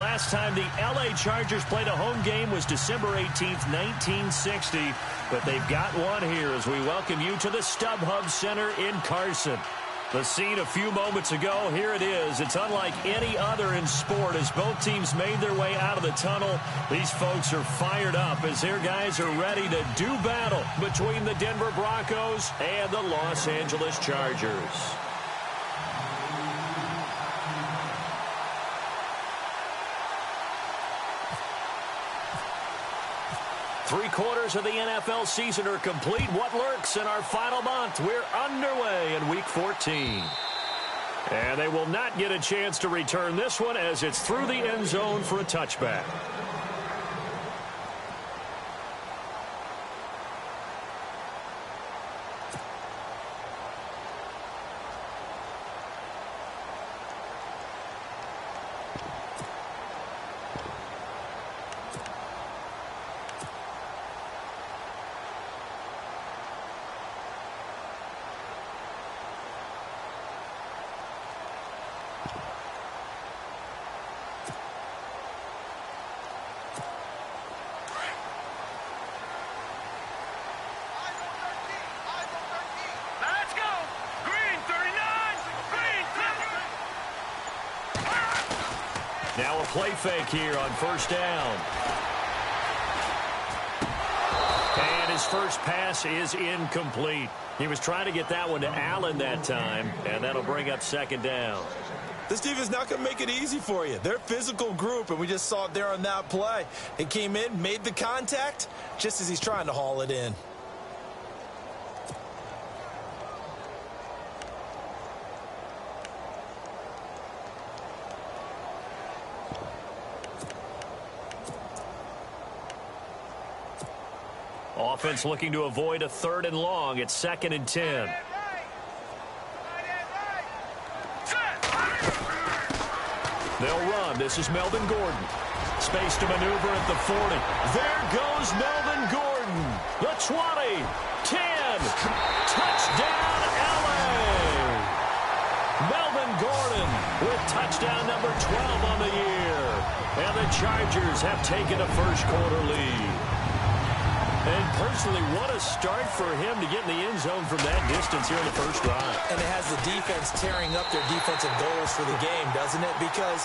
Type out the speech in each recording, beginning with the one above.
Last time the L.A. Chargers played a home game was December 18th, 1960. But they've got one here as we welcome you to the StubHub Center in Carson. The scene a few moments ago, here it is. It's unlike any other in sport as both teams made their way out of the tunnel. These folks are fired up as their guys are ready to do battle between the Denver Broncos and the Los Angeles Chargers. Three-quarters of the NFL season are complete. What lurks in our final month? We're underway in Week 14. And they will not get a chance to return this one as it's through the end zone for a touchback. Now a play fake here on first down. And his first pass is incomplete. He was trying to get that one to Allen that time, and that'll bring up second down. This defense not going to make it easy for you. They're a physical group, and we just saw it there on that play. He came in, made the contact, just as he's trying to haul it in. Offense looking to avoid a 3rd and long. It's 2nd and 10. They'll run. This is Melvin Gordon. Space to maneuver at the 40. There goes Melvin Gordon. The 20, 10. Touchdown, L.A. Melvin Gordon with touchdown number 12 on the year. And the Chargers have taken a first-quarter lead. And personally, what a start for him to get in the end zone from that distance here in the first drive. And it has the defense tearing up their defensive goals for the game, doesn't it? Because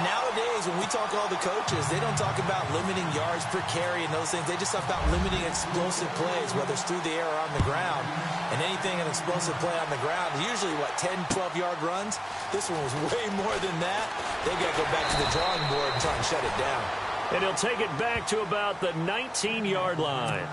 nowadays, when we talk to all the coaches, they don't talk about limiting yards per carry and those things. They just talk about limiting explosive plays, whether it's through the air or on the ground. And anything an explosive play on the ground, usually, 10, 12-yard runs? This one was way more than that. They've got to go back to the drawing board and try and shut it down. And he'll take it back to about the 19-yard line.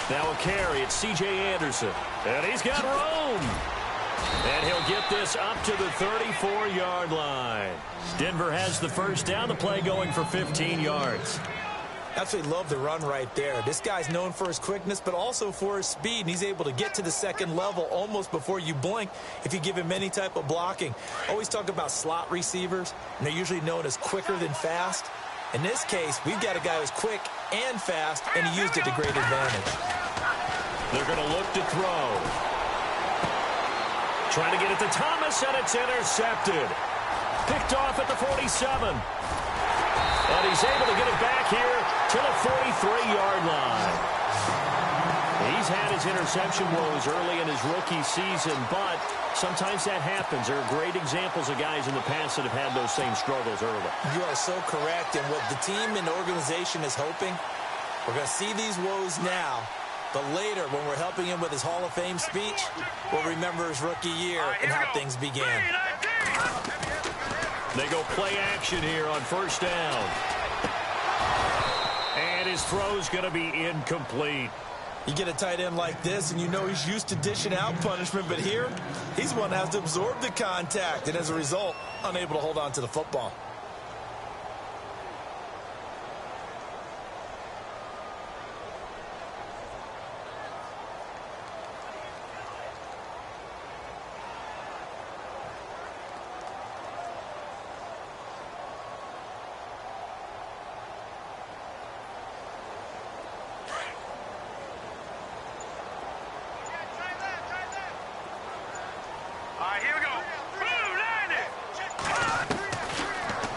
Now a carry, it's C.J. Anderson. And he's got room. And he'll get this up to the 34-yard line. Denver has the first down, the play going for 15 yards. Absolutely love the run right there. This guy's known for his quickness, but also for his speed. And he's able to get to the second level almost before you blink if you give him any type of blocking. Always talk about slot receivers, and they're usually known as quicker than fast. In this case, we've got a guy who's quick and fast, and he used it to great advantage. They're going to look to throw. Trying to get it to Thomas, and it's intercepted. Picked off at the 47. And he's able to get it back here to the 43-yard line. He's had his interception woes early in his rookie season, but sometimes that happens. There are great examples of guys in the past that have had those same struggles early. You are so correct, and what the team and organization is hoping, we're going to see these woes now, but later when we're helping him with his Hall of Fame speech, we'll remember his rookie year and how things began. They go play action here on first down. And his throw's going to be incomplete. You get a tight end like this, and you know he's used to dishing out punishment, but here, he's the one that has to absorb the contact, and as a result, unable to hold on to the football.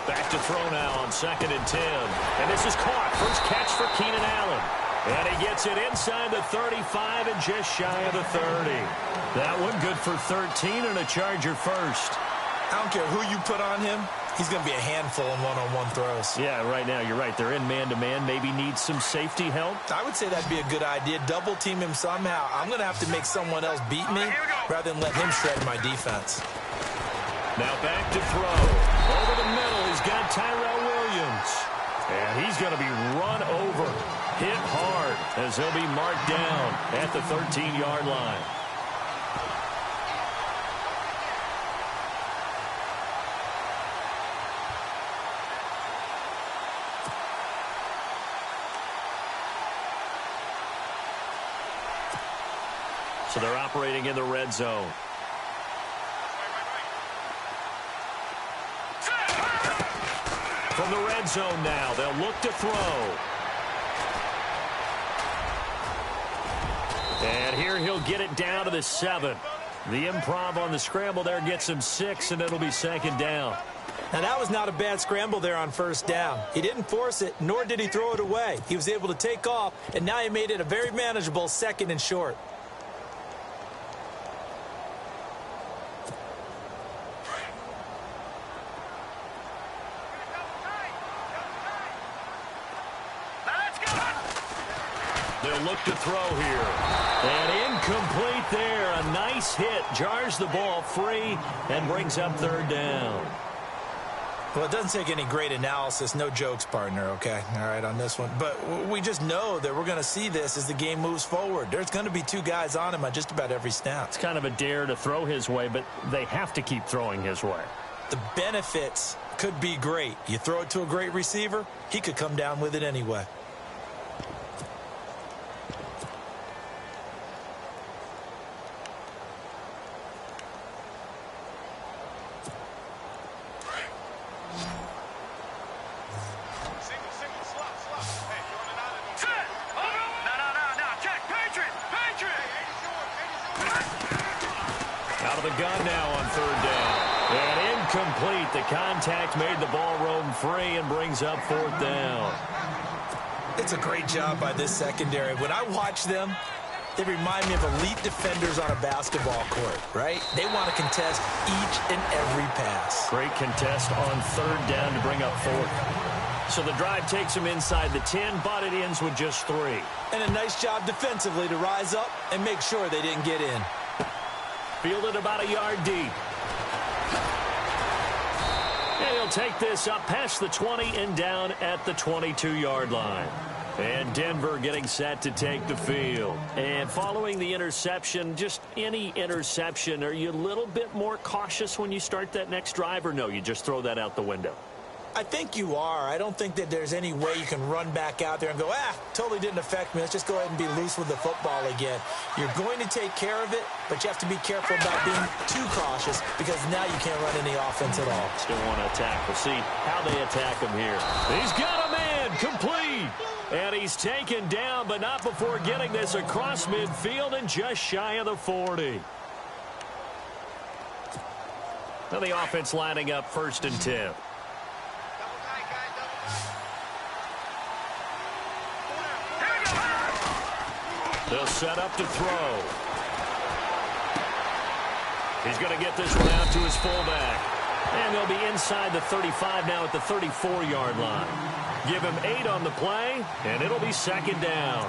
Back to throw now on 2nd and 10. And this is caught. First catch for Keenan Allen. And he gets it inside the 35 and just shy of the 30. That one good for 13 and a Charger first. I don't care who you put on him. He's going to be a handful in one-on-one throws. Yeah, right now, you're right. They're in man-to-man. Maybe needs some safety help. I would say that'd be a good idea. Double team him somehow. I'm going to have to make someone else beat me rather than let him shred my defense. Now back to throw. Over the middle, he's got Tyrell Williams. And he's going to be run over. Hit hard as he'll be marked down at the 13-yard line. So they're operating in the red zone. From the red zone now, they'll look to throw. And here he'll get it down to the 7. The improv on the scramble there gets him 6, and it'll be 2nd down. Now, that was not a bad scramble there on 1st down. He didn't force it, nor did he throw it away. He was able to take off, and now he made it a very manageable 2nd and short. They'll look to throw here. And incomplete there. A nice hit. Jars the ball free and brings up 3rd down. Well, it doesn't take any great analysis. No jokes, partner, okay? All right, on this one. But we just know that we're going to see this as the game moves forward. There's going to be 2 guys on him on just about every snap. It's kind of a dare to throw his way, but they have to keep throwing his way. The benefits could be great. You throw it to a great receiver, he could come down with it anyway. Out of the gun now on 3rd down. And incomplete. The contact made the ball roam free and brings up 4th down. It's a great job by this secondary. When I watch them, they remind me of elite defenders on a basketball court, right? They want to contest each and every pass. Great contest on 3rd down to bring up 4th. So the drive takes them inside the 10, but it ends with just 3. And a nice job defensively to rise up and make sure they didn't get in. Fielded about a yard deep. And he'll take this up past the 20 and down at the 22-yard line. And Denver getting set to take the field. And following the interception, just any interception, are you a little bit more cautious when you start that next drive, or no, you just throw that out the window? I think you are. I don't think that there's any way you can run back out there and go, totally didn't affect me. Let's just go ahead and be loose with the football again. You're going to take care of it, but you have to be careful about being too cautious because now you can't run any offense at all. Still want to attack. We'll see how they attack him here. He's got a man complete. And he's taken down, but not before getting this across midfield and just shy of the 40. Now the offense lining up 1st and 10. They'll set up to throw. He's going to get this one out to his fullback. And they'll be inside the 35 now at the 34-yard line. Give him 8 on the play, and it'll be 2nd down.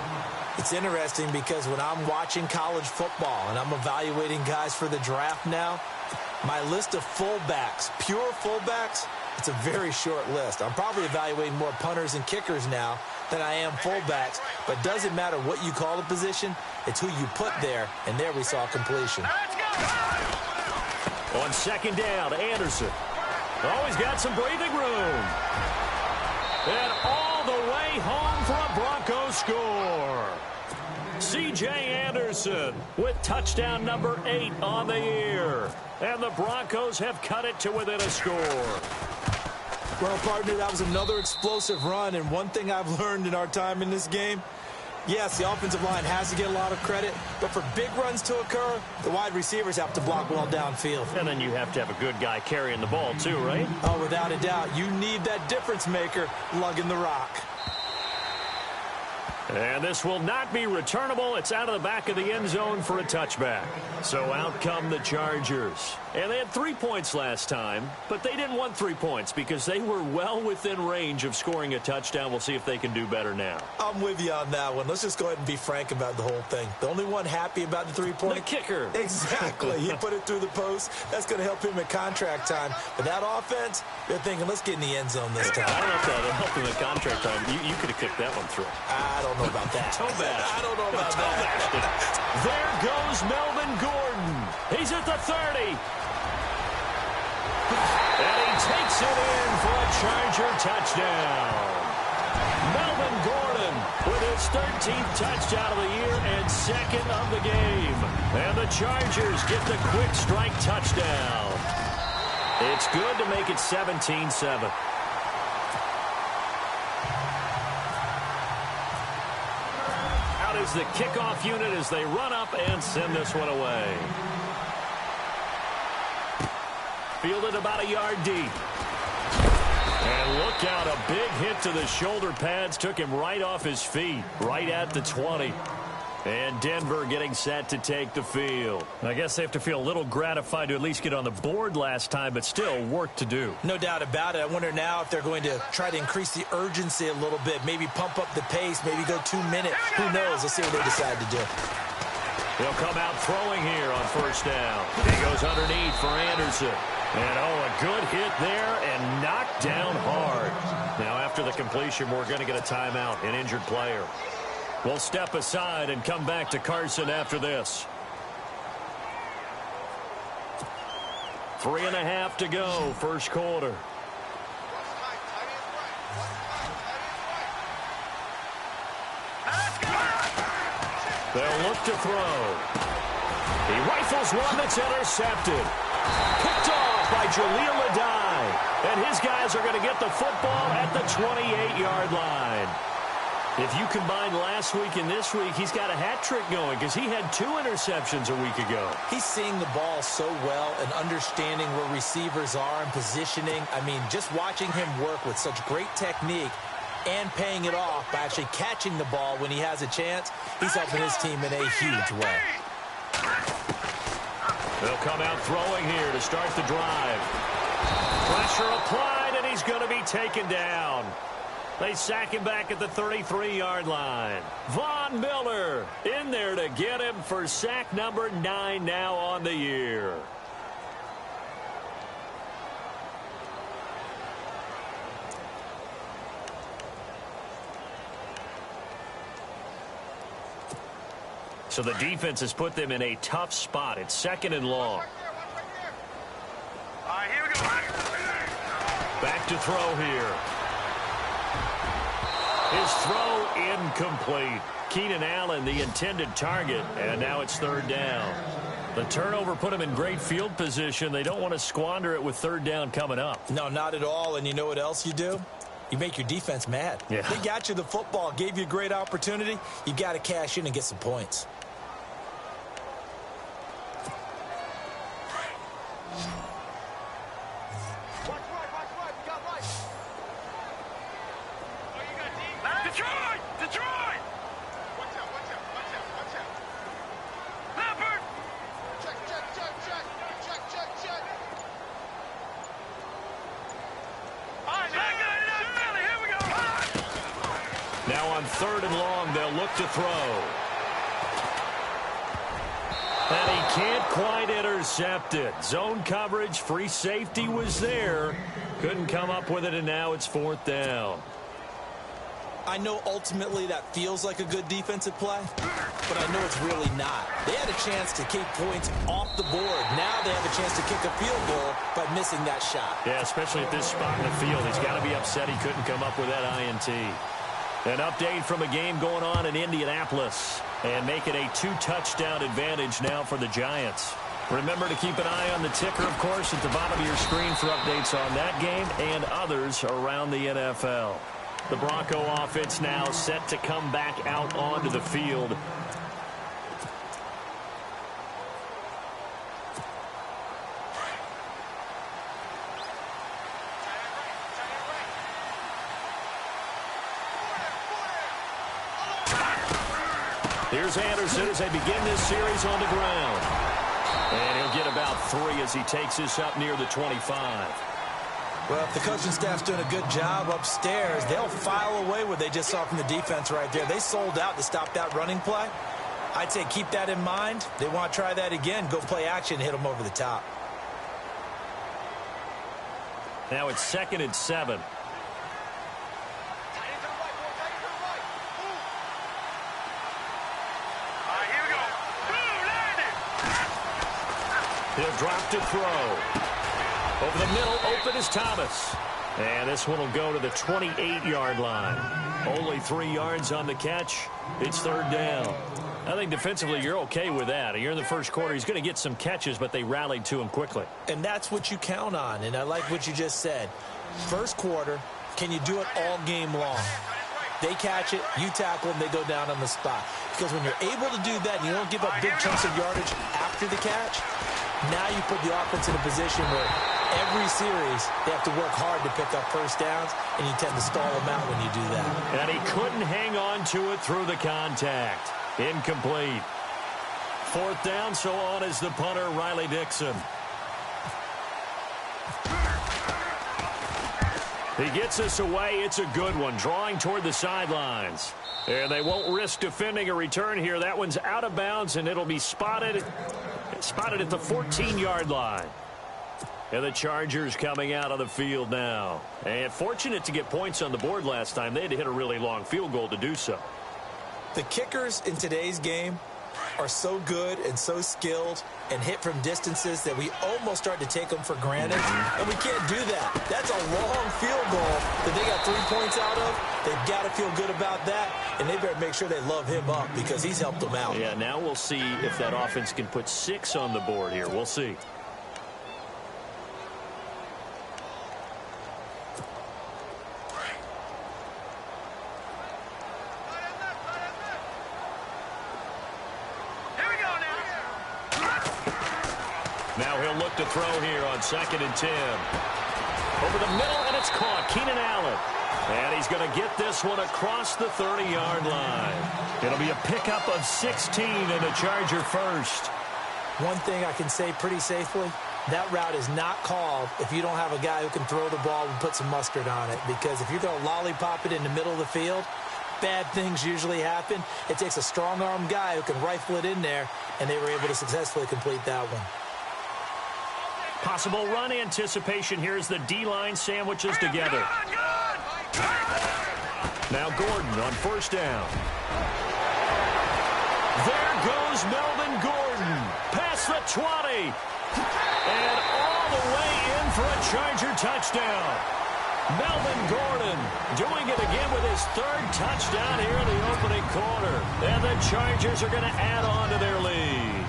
It's interesting because when I'm watching college football and I'm evaluating guys for the draft now, my list of fullbacks, pure fullbacks, it's a very short list. I'm probably evaluating more punters and kickers now than I am fullbacks. But doesn't matter what you call the position, it's who you put there, and there we saw completion. On second down, Anderson. Oh, he's got some breathing room. And all the way home for a Broncos score. C.J. Anderson with touchdown number 8 on the year. And the Broncos have cut it to within a score. Well, partner, that was another explosive run, and one thing I've learned in our time in this game, yes, the offensive line has to get a lot of credit, but for big runs to occur, the wide receivers have to block well downfield. And then you have to have a good guy carrying the ball too, right? Oh, without a doubt. You need that difference maker lugging the rock. And this will not be returnable. It's out of the back of the end zone for a touchback. So out come the Chargers. And they had 3 points last time, but they didn't want 3 points because they were well within range of scoring a touchdown. We'll see if they can do better now. I'm with you on that one. Let's just go ahead and be frank about the whole thing. The only one happy about the 3-point? The kicker. Exactly. He put it through the post. That's going to help him at contract time. But that offense, they're thinking, let's get in the end zone this time. I don't know if that will help him at contract time. You could have kicked that one through. I don't know about that. I don't know about that. There goes Melvin Gordon. He's at the 30. And he takes it in for a Charger touchdown. Melvin Gordon with his 13th touchdown of the year and second of the game. And the Chargers get the quick strike touchdown. It's good to make it 17-7. Out is the kickoff unit as they run up and send this one away. Fielded about a yard deep. And look out, a big hit to the shoulder pads. Took him right off his feet, right at the 20. And Denver getting set to take the field. I guess they have to feel a little gratified to at least get on the board last time, but still work to do. No doubt about it. I wonder now if they're going to try to increase the urgency a little bit, maybe pump up the pace, maybe go 2 minutes. Who knows? Let's see what they decide to do. He'll come out throwing here on first down. He goes underneath for Anderson. And, oh, a good hit there and knocked down hard. Now, after the completion, we're going to get a timeout, an injured player. We'll step aside and come back to Carson after this. 3.5 to go, first quarter. They'll look to throw. He rifles one that's intercepted. Picked off by Jaleel Adai. And his guys are going to get the football at the 28-yard line. If you combine last week and this week, he's got a hat trick going because he had 2 interceptions a week ago. He's seeing the ball so well and understanding where receivers are and positioning. I mean, just watching him work with such great technique and paying it off by actually catching the ball when he has a chance, he's helping his team in a huge way. They'll come out throwing here to start the drive. Pressure applied, and he's going to be taken down. They sack him back at the 33-yard line. Von Miller in there to get him for sack number 9 now on the year. So the defense has put them in a tough spot. It's 2nd and long. All right, here we go. Back to throw here. His throw incomplete. Keenan Allen, the intended target, and now it's 3rd down. The turnover put him in great field position. They don't want to squander it with 3rd down coming up. No, not at all. And you know what else you do? You make your defense mad. Yeah. They got you the football, gave you a great opportunity. You got to cash in and get some points. Now on 3rd and long, they'll look to throw. And he can't quite intercept it. Zone coverage, free safety was there. Couldn't come up with it, and now it's 4th down. I know ultimately that feels like a good defensive play, but I know it's really not. They had a chance to keep points off the board. Now they have a chance to kick a field goal by missing that shot. Yeah, especially at this spot in the field. He's got to be upset he couldn't come up with that INT. An update from a game going on in Indianapolis, and make it a 2-touchdown advantage now for the Giants. Remember to keep an eye on the ticker, of course, at the bottom of your screen for updates on that game and others around the NFL. The Bronco offense now set to come back out onto the field. Here's Anderson as they begin this series on the ground. And he'll get about 3 as he takes this up near the 25. Well, if the coaching staff's doing a good job upstairs, they'll file away what they just saw from the defense right there. They sold out to stop that running play. I'd say keep that in mind. They want to try that again. Go play action, hit them over the top. Now it's 2nd and 7. He'll drop to throw. Over the middle, open is Thomas. And this one will go to the 28-yard line. Only 3 yards on the catch. It's 3rd down. I think defensively you're okay with that. Here in the first quarter, he's going to get some catches, but they rallied to him quickly. And that's what you count on, and I like what you just said. First quarter, can you do it all game long? They catch it, you tackle them, they go down on the spot. Because when you're able to do that and you don't give up big chunks of yardage after the catch, now you put the offense in a position where every series they have to work hard to pick up first downs, and you tend to stall them out when you do that. And he couldn't hang on to it through the contact. Incomplete. 4th down, so on is the punter, Riley Dixon. He gets us away. It's a good one, drawing toward the sidelines. And they won't risk defending a return here. That one's out of bounds, and it'll be spotted at the 14-yard line. And the Chargers coming out of the field now. And fortunate to get points on the board last time. They had to hit a really long field goal to do so. The kickers in today's game are so good and so skilled and hit from distances that we almost start to take them for granted. And we can't do that. That's a long field goal that they got 3 points out of. They've got to feel good about that, and they better make sure they love him up because he's helped them out. Yeah, now we'll see if that offense can put 6 on the board here. We'll see. Now he'll look to throw here on 2nd and 10. Over the middle, and it's caught. Keenan Allen. And he's going to get this one across the 30-yard line. It'll be a pickup of 16 and a Charger first. One thing I can say pretty safely, that route is not called if you don't have a guy who can throw the ball and put some mustard on it. Because if you're going to lollipop it in the middle of the field, bad things usually happen. It takes a strong-arm guy who can rifle it in there, and they were able to successfully complete that one. Possible run anticipation here as the D-line sandwiches together. Now Gordon on 1st down. There goes Melvin Gordon. Past the 20. And all the way in for a Charger touchdown. Melvin Gordon doing it again with his 3rd touchdown here in the opening quarter. And the Chargers are going to add on to their lead.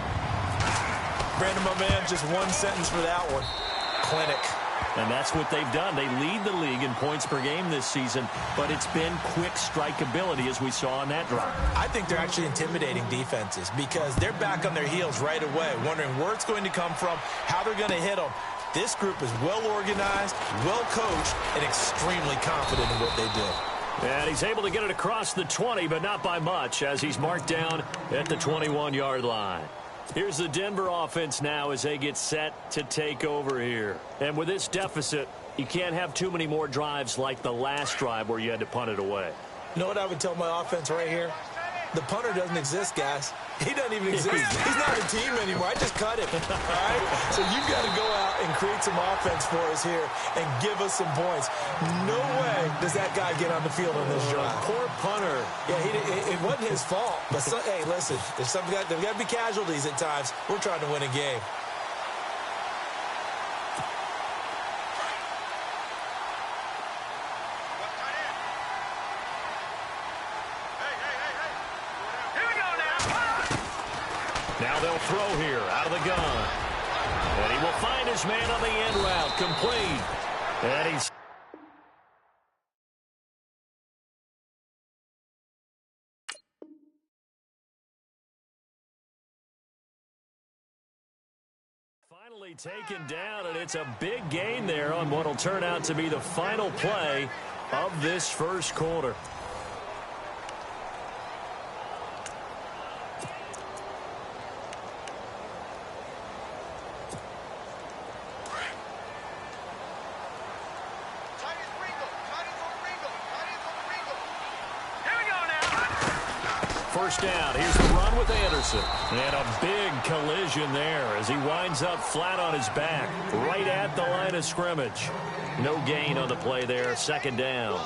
Brandon, my man, just one sentence for that one. Clinic. And that's what they've done. They lead the league in points per game this season, but it's been quick strikeability as we saw on that drive. I think they're actually intimidating defenses because they're back on their heels right away, wondering where it's going to come from, how they're going to hit them. This group is well organized, well coached, and extremely confident in what they do. And he's able to get it across the 20, but not by much, as he's marked down at the 21-yard line. Here's the Denver offense now as they get set to take over here. And with this deficit, you can't have too many more drives like the last drive where you had to punt it away. You know what I would tell my offense right here? The punter doesn't exist, guys. He doesn't even exist. He's not a team anymore. I just cut him, all right? So you've got to go out and create some offense for us here and give us some points. No way does that guy get on the field on this drive. Poor punter. Yeah, it wasn't his fault. But, hey, listen, there's got to be casualties at times. We're trying to win a game. Now they'll throw here out of the gun. And he will find his man on the end route. Complete. And he's... finally taken down, and it's a big gain there on what will turn out to be the final play of this first quarter. First down. Here's the run with Anderson. And a big collision there as he winds up flat on his back, right at the line of scrimmage. No gain on the play there. Second down.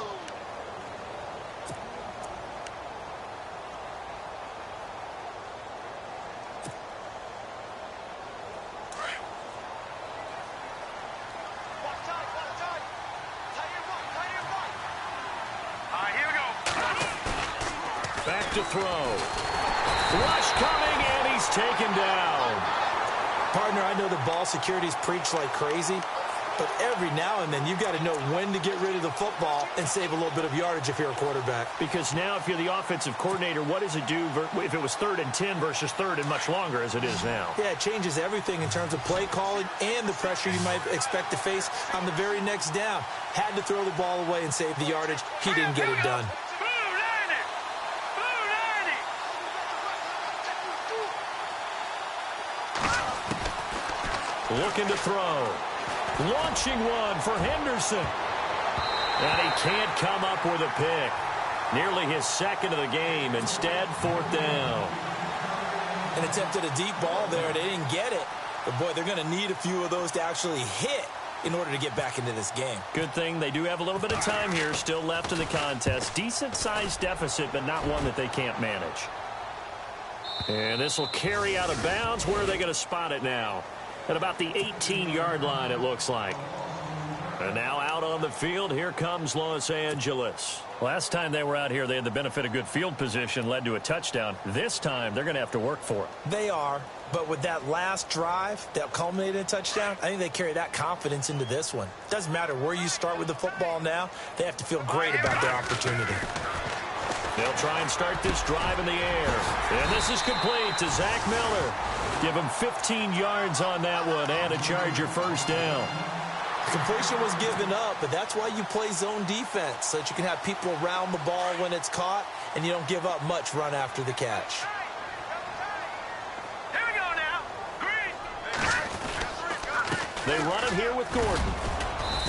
Back to throw. Rush coming, and he's taken down. Partner, I know the ball security's preached like crazy, but every now and then you've got to know when to get rid of the football and save a little bit of yardage if you're a quarterback. Because now if you're the offensive coordinator, what does it do if it was 3rd and 10 versus 3rd and much longer as it is now? Yeah, it changes everything in terms of play calling and the pressure you might expect to face on the very next down. Had to throw the ball away and save the yardage. He didn't get it done. Looking to throw. Launching one for Henderson. And he can't come up with a pick. Nearly his second of the game. Instead, 4th down. And attempted a deep ball there. They didn't get it. But, boy, they're going to need a few of those to actually hit in order to get back into this game. Good thing they do have a little bit of time here still left in the contest. Decent-sized deficit, but not one that they can't manage. And this will carry out of bounds. Where are they going to spot it now? At about the 18-yard line, it looks like. And now out on the field, here comes Los Angeles. Last time they were out here, they had the benefit of good field position, led to a touchdown. This time, they're going to have to work for it. They are, but with that last drive that culminated in a touchdown, I think they carry that confidence into this one. Doesn't matter where you start with the football now, they have to feel great about their opportunity. They'll try and start this drive in the air. And this is complete to Zach Miller. Give him 15 yards on that one and a Charger first down. Completion was given up, but that's why you play zone defense, so that you can have people around the ball when it's caught, and you don't give up much run after the catch. Here we go now. Green. They run it here with Gordon.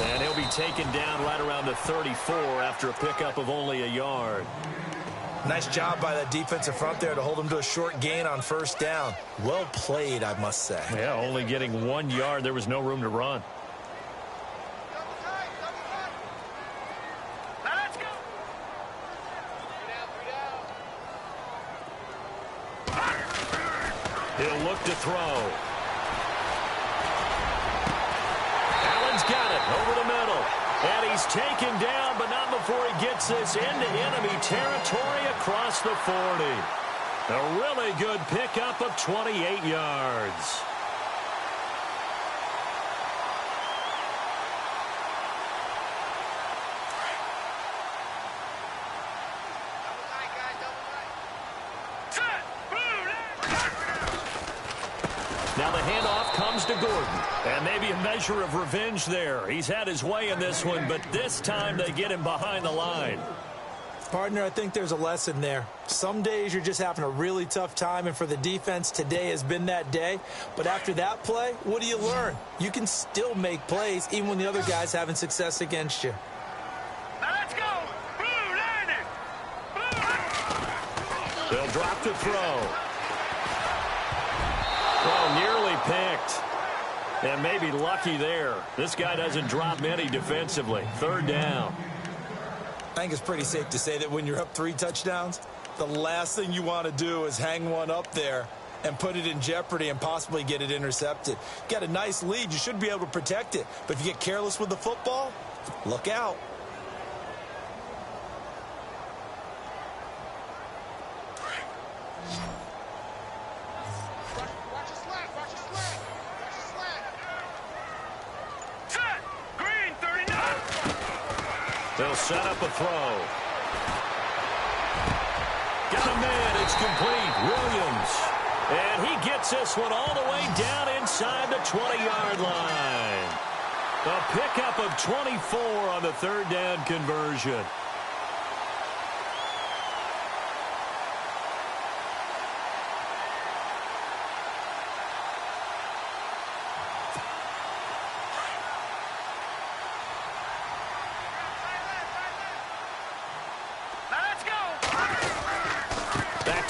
And he'll be taken down right around the 34 after a pickup of only a yard. Nice job by that defensive front there to hold him to a short gain on first down. Well played, I must say. Yeah, only getting 1 yard. There was no room to run. Now let's go. He'll look to throw. Allen's got it over the middle. And he's taken down, but not before he gets this into enemy territory across the 40. A really good pickup of 28 yards. Now the handoff comes to Gordon. And maybe a measure of revenge there. He's had his way in this one, but this time they get him behind the line. Partner, I think there's a lesson there. Some days you're just having a really tough time, and for the defense, today has been that day. But after that play, what do you learn? You can still make plays even when the other guy's having success against you. Now let's go. Blue landing. They'll drop to throw. Well, nearly picked. And maybe lucky there. This guy doesn't drop many defensively. Third down. I think it's pretty safe to say that when you're up 3 touchdowns, the last thing you want to do is hang one up there and put it in jeopardy and possibly get it intercepted. You got a nice lead. You should be able to protect it. But if you get careless with the football, look out. They'll set up a throw. Got a man. It's complete. Williams. And he gets this one all the way down inside the 20-yard line. A pickup of 24 on the third down conversion.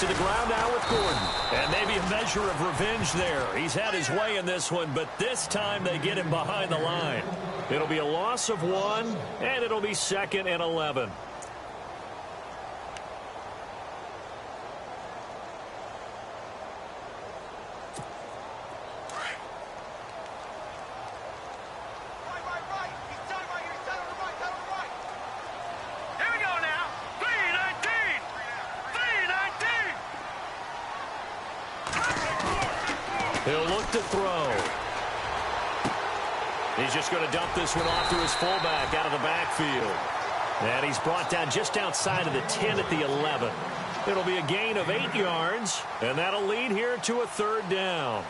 To the ground now with Gordon. And maybe a measure of revenge there. He's had his way in this one, but this time they get him behind the line. It'll be a loss of 1, and it'll be 2nd and 11. He'll look to throw. He's just going to dump this one off to his fullback out of the backfield. And he's brought down just outside of the 10 at the 11. It'll be a gain of 8 yards, and that'll lead here to a third down.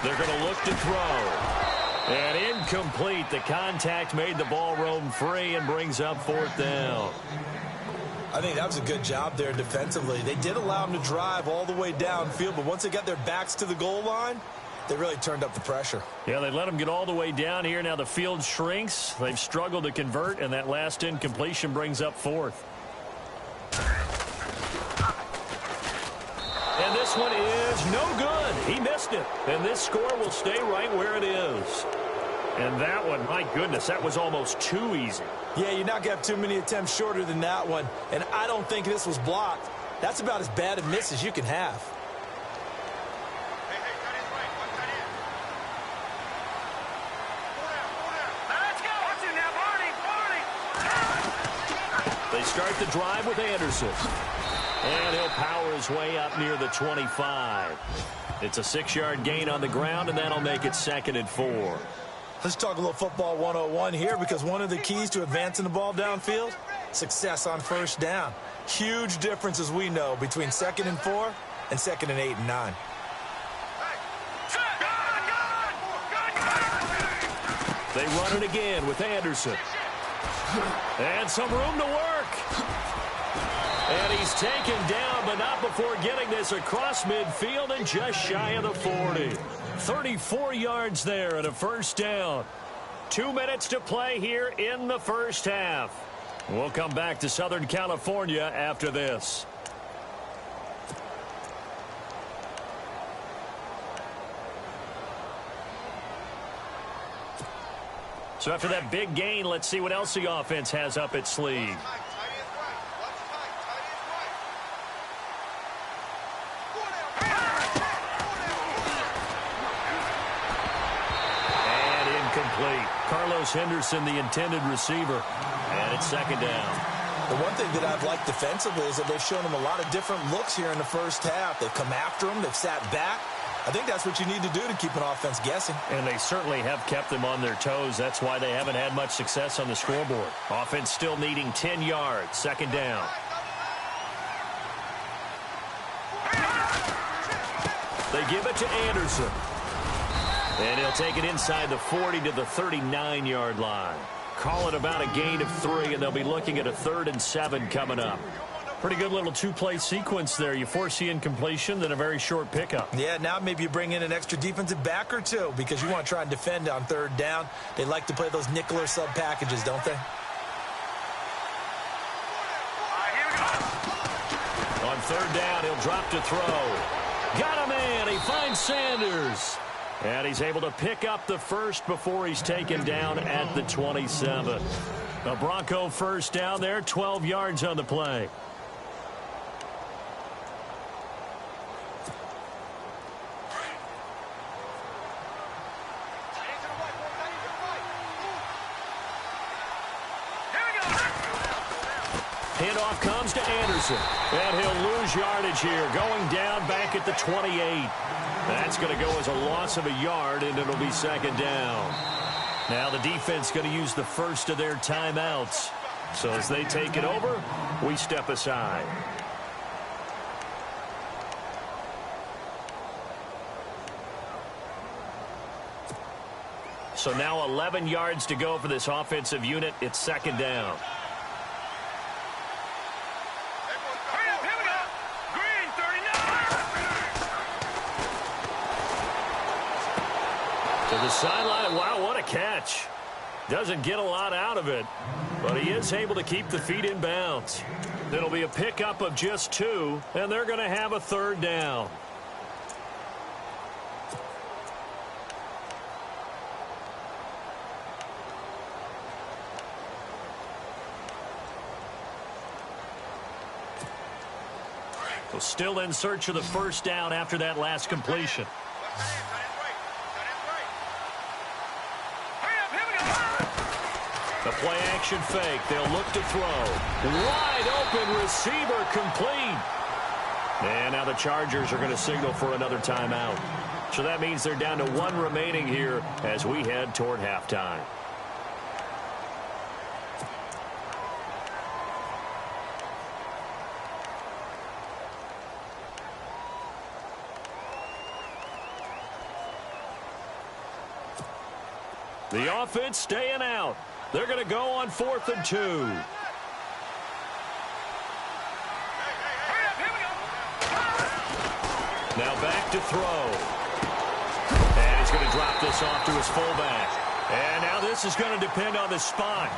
They're going to look to throw. And incomplete. The contact made the ball roam free and brings up 4th down. I think that was a good job there defensively. They did allow them to drive all the way downfield, but once they got their backs to the goal line, they really turned up the pressure. Yeah, they let them get all the way down here. Now the field shrinks. They've struggled to convert, and that last incompletion brings up 4th. And this one is no good. He missed it. And this score will stay right where it is. And that one, my goodness, that was almost too easy. Yeah, you're not going to have too many attempts shorter than that one. And I don't think this was blocked. That's about as bad a miss as you can have. They start the drive with Anderson. And he'll power his way up near the 25. It's a 6-yard gain on the ground, and that'll make it 2nd and 4. Let's talk a little football 101 here, because one of the keys to advancing the ball downfield, success on first down. Huge difference, as we know, between 2nd and 4 and 2nd and 8 and 9. They run it again with Anderson. And some room to work. And he's taken down, but not before getting this across midfield and just shy of the 40. 34 yards there and a first down. 2 minutes to play here in the first half. We'll come back to Southern California after this. So after that big gain, let's see what else the offense has up its sleeve. Carlos Henderson, the intended receiver. And it's 2nd down. The one thing that I've liked defensively is that they've shown him a lot of different looks here in the first half. They've come after him. They've sat back. I think that's what you need to do to keep an offense guessing. And they certainly have kept them on their toes. That's why they haven't had much success on the scoreboard. Offense still needing 10 yards. Second down. They give it to Anderson. And he'll take it inside the 40 to the 39-yard line. Call it about a gain of 3, and they'll be looking at a 3rd and 7 coming up. Pretty good little two-play sequence there. You force the incompletion, then a very short pickup. Yeah, now maybe you bring in an extra defensive back or two because you want to try and defend on 3rd down. They like to play those nickel or sub packages, don't they? On 3rd down, he'll drop to throw. Got a man. He finds Sanders. And he's able to pick up the first before he's taken down at the 27. A Bronco first down there, 12 yards on the play. Handoff comes to Anderson. And he'll lose yardage here, going down back at the 28. That's going to go as a loss of a yard, and it'll be 2nd down. Now the defense going to use the first of their timeouts. So as they take it over, we step aside. So now 11 yards to go for this offensive unit. It's 2nd down. To the sideline. Wow, what a catch. Doesn't get a lot out of it, but he is able to keep the feet in bounds. It'll be a pickup of just 2, and they're going to have a 3rd down. So still in search of the 1st down after that last completion. The play action fake. They'll look to throw. Wide open receiver complete. And now the Chargers are going to signal for another timeout. So that means they're down to 1 remaining here as we head toward halftime. The offense staying out. They're going to go on 4th and 2. Now back to throw. And he's going to drop this off to his fullback. And now this is going to depend on the spot.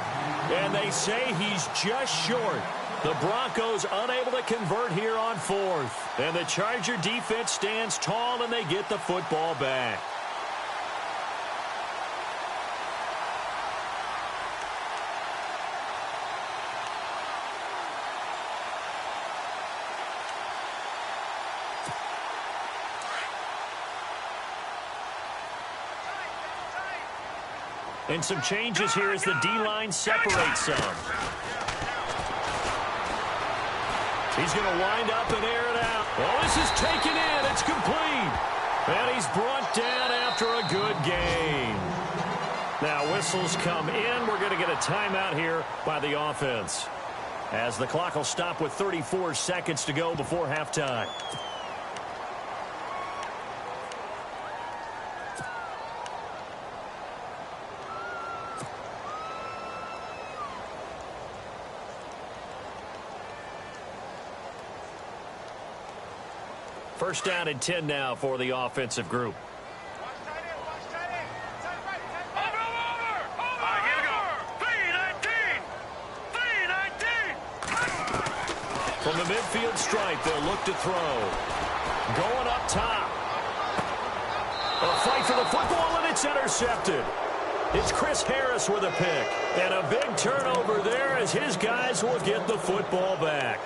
And they say he's just short. The Broncos unable to convert here on 4th. And the Charger defense stands tall and they get the football back. And some changes here as the D-line separates some. He's going to wind up and air it out. Oh, this is taken in. It's complete. And he's brought down after a good game. Now whistles come in. We're going to get a timeout here by the offense, as the clock will stop with 34 seconds to go before halftime. First down and 10 now for the offensive group. From the midfield stripe, they'll look to throw. Going up top. A fight for the football, and it's intercepted. It's Chris Harris with a pick. And a big turnover there as his guys will get the football back.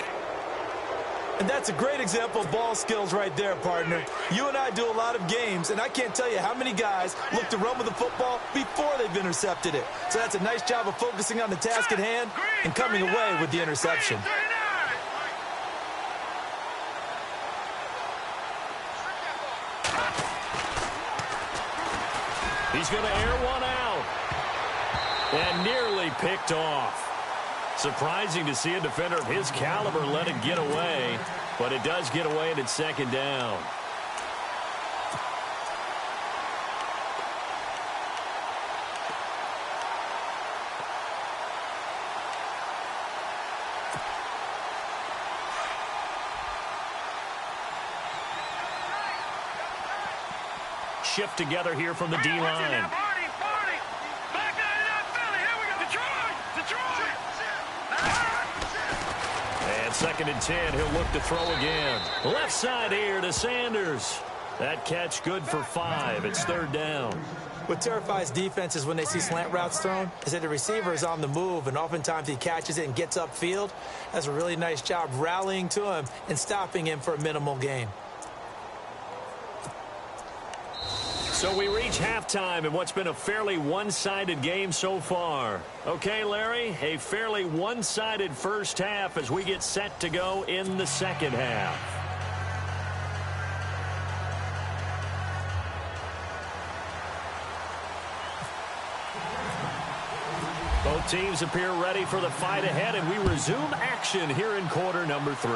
And that's a great example of ball skills right there, partner. You and I do a lot of games, and I can't tell you how many guys look to run with the football before they've intercepted it. So that's a nice job of focusing on the task at hand and coming away with the interception. He's going to air one out. And nearly picked off. Surprising to see a defender of his caliber let it get away. But it does get away, and it's second down. Shift together here from the D-line. And second and 10, he'll look to throw again. Left side here to Sanders. That catch good for 5. It's third down. What terrifies defenses when they see slant routes thrown is that the receiver is on the move, and oftentimes he catches it and gets upfield. That's a really nice job rallying to him and stopping him for a minimal gain. So we reach halftime in what's been a fairly one-sided game so far. Okay, Larry, a fairly one-sided first half as we get set to go in the second half. Both teams appear ready for the fight ahead, and we resume action here in quarter number 3.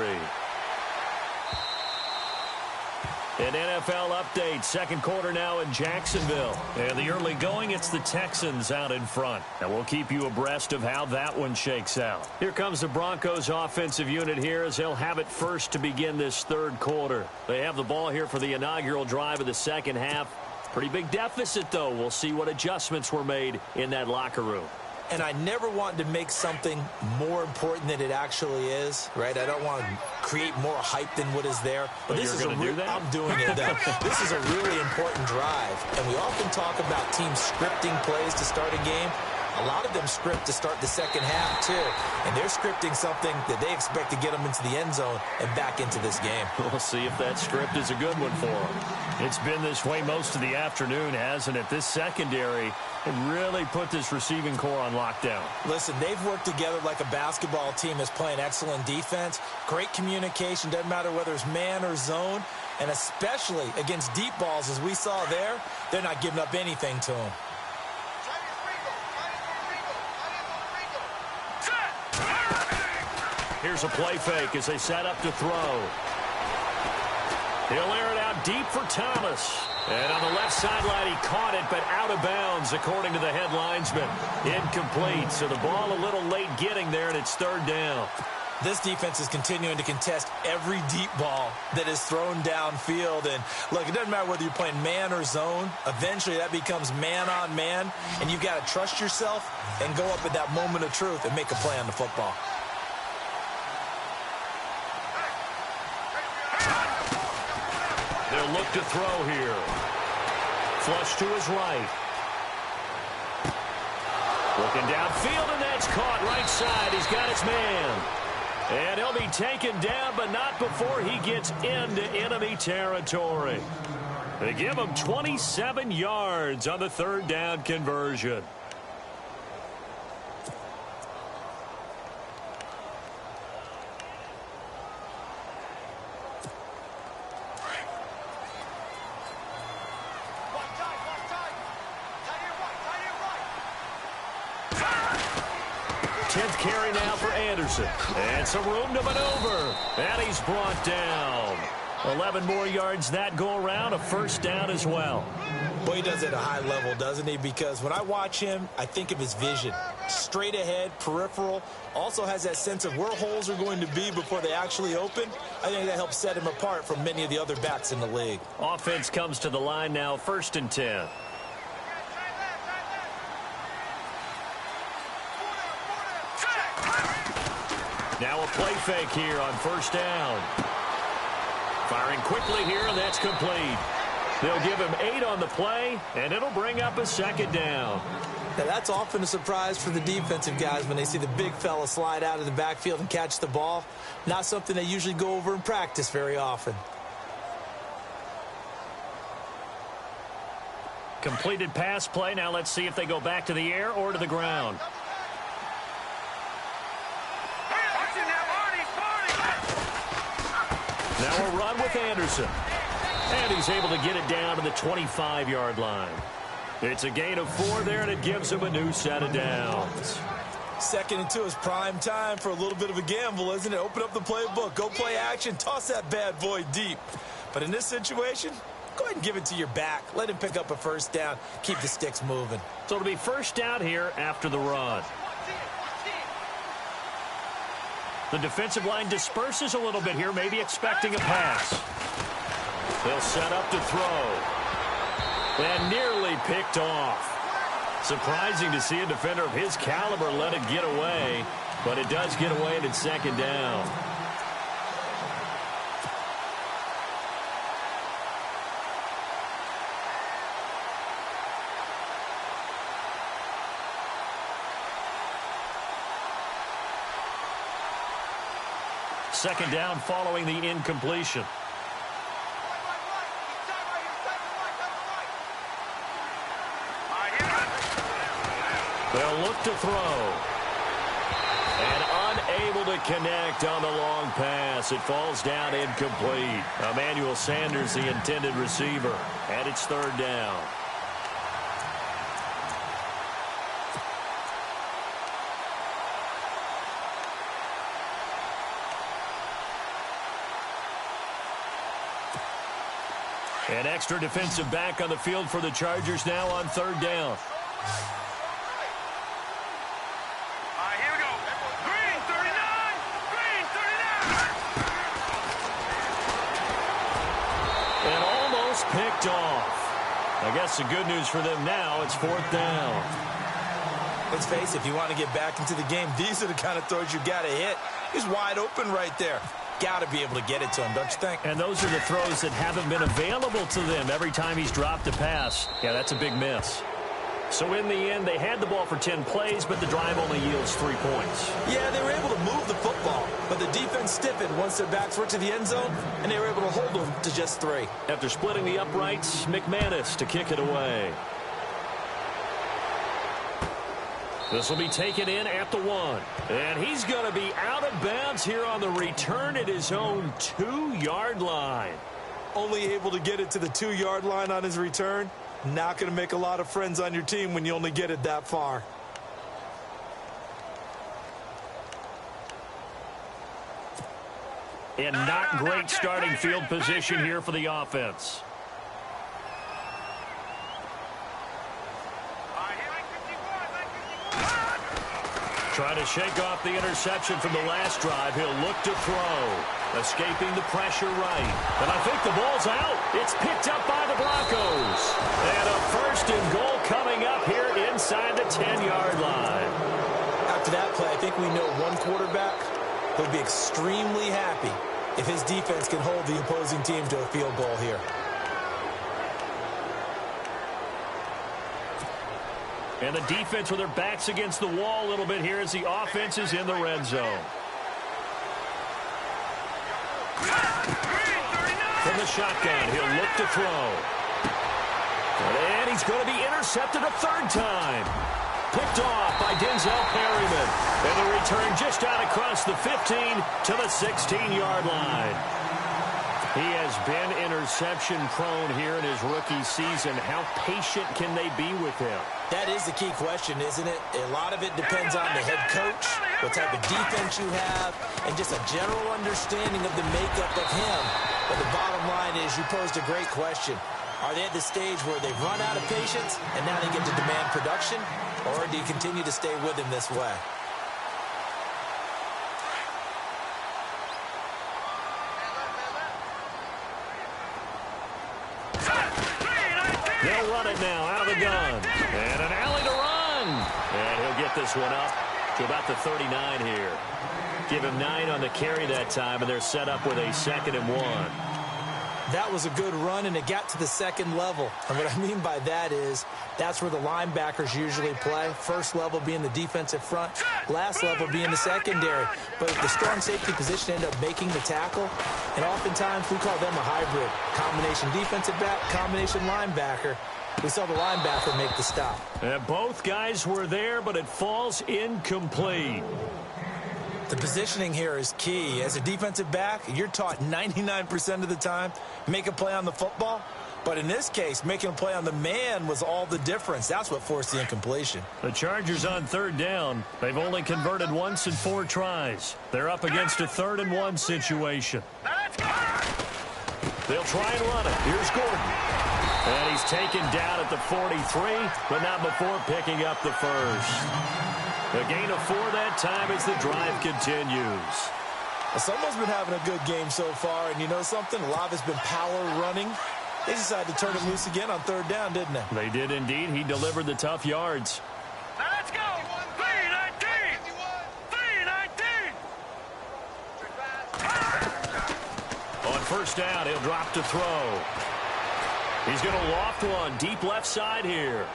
An NFL update, second quarter now in Jacksonville. And the early going, it's the Texans out in front. And we'll keep you abreast of how that one shakes out. Here comes the Broncos offensive unit here as they'll have it first to begin this third quarter. They have the ball here for the inaugural drive of the second half. Pretty big deficit, though. We'll see what adjustments were made in that locker room. And I never want to make something more important than it actually is, right? I don't want to create more hype than what is there. But this is I'm doing it, though. This is a really important drive. And we often talk about teams scripting plays to start a game. A lot of them script to start the second half, too. And they're scripting something that they expect to get them into the end zone and back into this game. We'll see if that script is a good one for them. It's been this way most of the afternoon, hasn't it? This secondary had really put this receiving core on lockdown. Listen, they've worked together like a basketball team that's playing excellent defense. Great communication, doesn't matter whether it's man or zone. And especially against deep balls, as we saw there, they're not giving up anything to them. Here's a play fake as they set up to throw. He'll air it out deep for Thomas. And on the left sideline, he caught it, but out of bounds, according to the head linesman. Incomplete, so the ball a little late getting there, and it's third down. This defense is continuing to contest every deep ball that is thrown downfield. And, look, it doesn't matter whether you're playing man or zone. Eventually, that becomes man-on-man, and you've got to trust yourself and go up at that moment of truth and make a play on the football. They'll look to throw here. Flush to his right. Looking downfield, and that's caught right side. He's got his man. And he'll be taken down, but not before he gets into enemy territory. They give him 27 yards on the third down conversion. Carry now for Anderson. And some room to maneuver. And he's brought down. 11 more yards that go around. A first down as well. Boy, he does it at a high level, doesn't he? Because when I watch him, I think of his vision. Straight ahead, peripheral. Also has that sense of where holes are going to be before they actually open. I think that helps set him apart from many of the other backs in the league. Offense comes to the line now, 1st and 10. Now a play fake here on first down. Firing quickly here, and that's complete. They'll give him 8 on the play, and it'll bring up a second down. Now, that's often a surprise for the defensive guys when they see the big fella slide out of the backfield and catch the ball. Not something they usually go over in practice very often. Completed pass play. Now let's see if they go back to the air or to the ground. Now a run with Anderson. And he's able to get it down to the 25-yard line. It's a gain of 4 there, and it gives him a new set of downs. 2nd and 2 is prime time for a little bit of a gamble, isn't it? Open up the playbook, go play action, toss that bad boy deep. But in this situation, go ahead and give it to your back. Let him pick up a first down. Keep the sticks moving. So it'll be first down here after the run. The defensive line disperses a little bit here, maybe expecting a pass. They'll set up to throw. And nearly picked off. Surprising to see a defender of his caliber let it get away, but it does get away and it's 2nd down. Second down following the incompletion. They'll look to throw. And unable to connect on the long pass. It falls down incomplete. Emmanuel Sanders, the intended receiver. And it's 3rd down. An extra defensive back on the field for the Chargers now on 3rd down. Here we go. Green 39. Green 39. And almost picked off. I guess the good news for them now, it's 4th down. Let's face it, if you want to get back into the game, these are the kind of throws you got to hit. He's wide open right there. Got to be able to get it to him, don't you think? And those are the throws that haven't been available to them every time he's dropped a pass. Yeah, that's a big miss. So in the end, they had the ball for 10 plays, but the drive only yields 3 points. Yeah, they were able to move the football, but the defense stiffened once their backs were to the end zone, and they were able to hold them to just 3. After splitting the uprights, McManus to kick it away. This will be taken in at the 1. And he's going to be out of bounds here on the return at his own 2-yard line. Only able to get it to the 2-yard line on his return. Not going to make a lot of friends on your team when you only get it that far. And not great starting field position here for the offense. Trying to shake off the interception from the last drive. He'll look to throw. Escaping the pressure right. And I think the ball's out. It's picked up by the Broncos. And a 1st and goal coming up here inside the 10-yard line. After that play, I think we know one quarterback will be extremely happy if his defense can hold the opposing team to a field goal here. And the defense with their backs against the wall a little bit here as the offense is in the red zone. From the shotgun, he'll look to throw. And he's going to be intercepted a 3rd time. Picked off by Denzel Perryman. And the return just out across the 15 to the 16-yard line. He has been interception prone here in his rookie season. How patient can they be with him? That is the key question, isn't it? A lot of it depends on the head coach, what type of defense you have, and just a general understanding of the makeup of him. But the bottom line is you posed a great question. Are they at the stage where they've run out of patience and now they get to demand production? Or do you continue to stay with him this way? They'll run it now out of the gun. And an alley to run. And he'll get this one up to about the 39 here. Give him 9 on the carry that time, and they're set up with a 2nd and 1. That was a good run, and it got to the 2nd level. And what I mean by that is that's where the linebackers usually play. First level being the defensive front, last level being the secondary. But the strong safety position ended up making the tackle, and oftentimes we call them a hybrid. Combination defensive back, combination linebacker. We saw the linebacker make the stop. And both guys were there, but it falls incomplete. The positioning here is key. As a defensive back, you're taught 99% of the time, make a play on the football, But in this case, making a play on the man was all the difference. That's what forced the incompletion. The Chargers on third down. They've only converted once in 4 tries. They're up against a 3rd and 1 situation. They'll try and run it. Here's Gordon. And he's taken down at the 43, but not before picking up the first. A gain of 4 that time as the drive continues. Someone's been having a good game so far, and you know something? A lot of it's been power running. They decided to turn him loose again on third down, didn't they? They did indeed. He delivered the tough yards. Now let's go. 3-19. 3-19. On first down, he'll drop to throw. He's going to loft one deep left side here.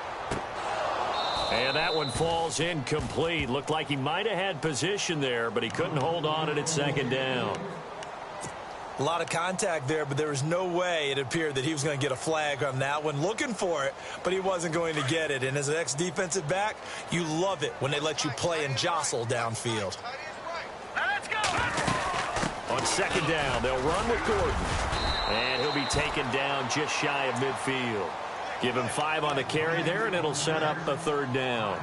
And that one falls incomplete. Looked like he might have had position there, but he couldn't hold on at second down. A lot of contact there, but there was no way it appeared that he was going to get a flag on that one. Looking for it, but he wasn't going to get it. And as an ex-defensive back, you love it when they let you play and jostle downfield. Now let's go. On second down, they'll run with Gordon. And he'll be taken down just shy of midfield. Give him 5 on the carry there, and it'll set up a 3rd down.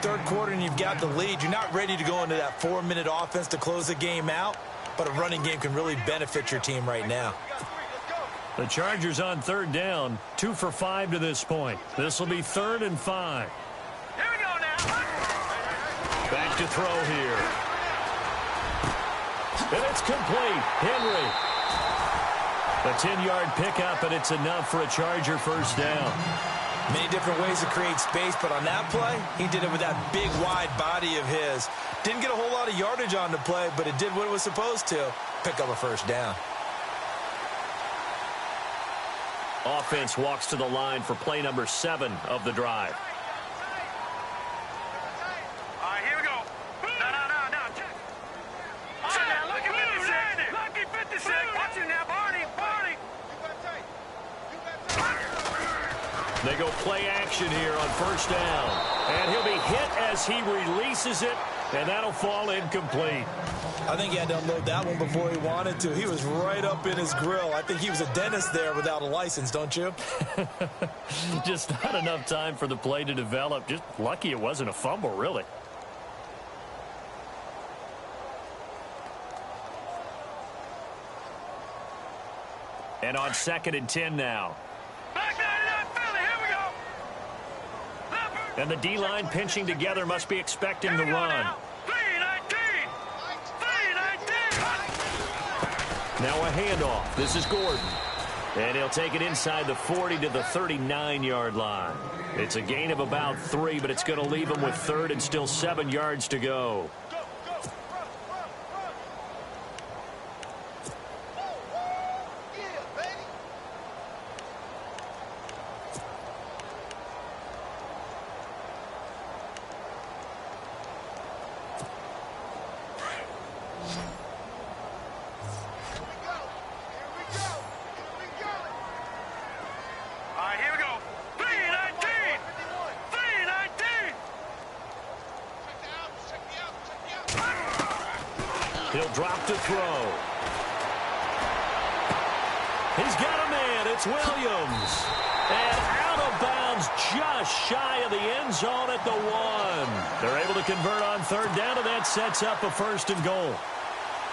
Third quarter, and you've got the lead. You're not ready to go into that 4-minute offense to close the game out, but a running game can really benefit your team right now. The Chargers on third down, 2 for 5 to this point. This will be 3rd and 5. Here we go now. Back to throw here. And it's complete. Henry. A 10-yard pickup, and it's enough for a Charger first down. Many different ways to create space, but on that play, he did it with that big, wide body of his. Didn't get a whole lot of yardage on the play, but it did what it was supposed to, pick up a first down. Offense walks to the line for play number 7 of the drive. All right, here we go. No. Check. All right, now, look at 56. Lucky 56. Watch him now, Barney. They go play action here on first down. And he'll be hit as he releases it, and that'll fall incomplete. I think he had to unload that one before he wanted to. He was right up in his grill. I think he was a dentist there without a license, don't you? Just not enough time for the play to develop. Just lucky it wasn't a fumble, really. And on 2nd and 10 now. And the D-line pinching together must be expecting the run. 3-19. Now a handoff. This is Gordon. And he'll take it inside the 40 to the 39-yard line. It's a gain of about 3, but it's going to leave him with 3rd and still 7 yards to go. He'll drop to throw. He's got a man. It's Williams. And out of bounds just shy of the end zone at the 1. They're able to convert on third down, and that sets up a 1st and goal.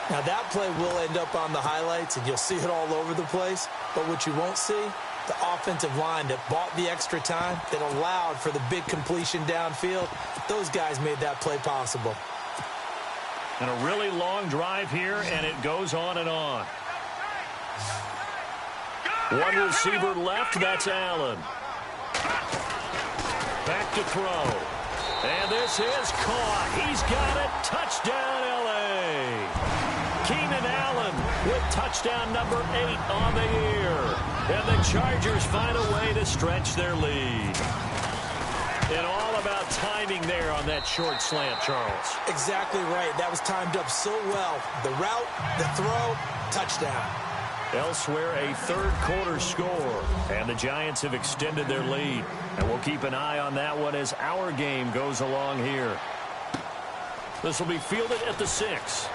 Now, that play will end up on the highlights, and you'll see it all over the place. But what you won't see, the offensive line that bought the extra time, that allowed for the big completion downfield, those guys made that play possible. And a really long drive here, and it goes on and on. One receiver left, that's Allen. Back to throw. And this is caught. He's got it. Touchdown, L.A. Keenan Allen with touchdown number 8 on the year. And the Chargers find a way to stretch their lead. And all about timing there on that short slant, Charles. Exactly right. That was timed up so well. The route, the throw, touchdown. Elsewhere, a third-quarter score. And the Giants have extended their lead. And we'll keep an eye on that one as our game goes along here. This will be fielded at the 6.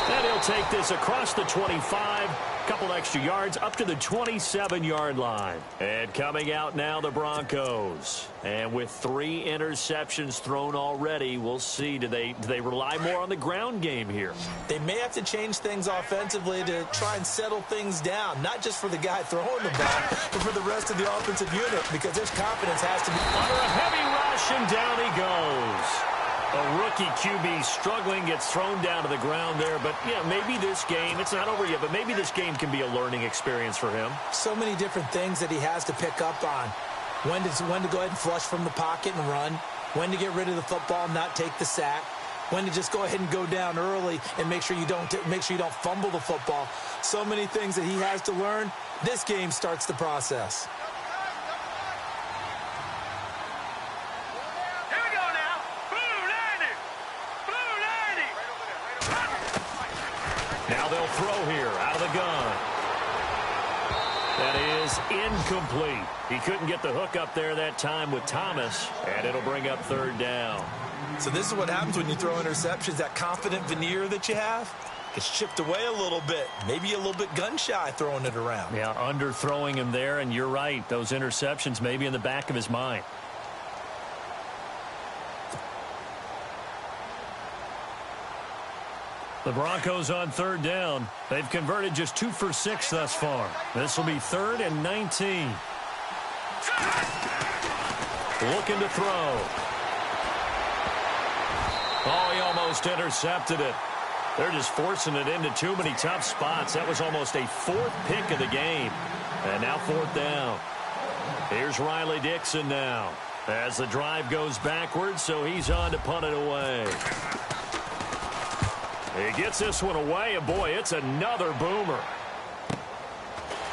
And he'll take this across the 25 Couple extra yards up to the 27-yard line. And coming out now, the Broncos. And with 3 interceptions thrown already, we'll see. Do they rely more on the ground game here? They may have to change things offensively to try and settle things down, not just for the guy throwing the ball, but for the rest of the offensive unit, because their confidence has to be under a heavy rush, and down he goes. A rookie QB struggling, gets thrown down to the ground there. But, yeah, maybe this game, it's not over yet, but maybe this game can be a learning experience for him. So many different things that he has to pick up on. When to go ahead and flush from the pocket and run. When to get rid of the football and not take the sack. When to just go ahead and go down early and make sure you don't fumble the football. So many things that he has to learn. This game starts the process. Now they'll throw here out of the gun. That is incomplete. He couldn't get the hook up there that time with Thomas, and it'll bring up 3rd down. So this is what happens when you throw interceptions. That confident veneer that you have gets chipped away a little bit. Maybe a little bit gun-shy throwing it around. Yeah, underthrowing him there, and you're right. Those interceptions may be in the back of his mind. The Broncos on 3rd down. They've converted just 2 for 6 thus far. This will be 3rd and 19. Looking to throw. Oh, he almost intercepted it. They're just forcing it into too many tough spots. That was almost a 4th pick of the game. And now 4th down. Here's Riley Dixon now as the drive goes backwards, so he's on to punt it away. He gets this one away, and boy, it's another boomer.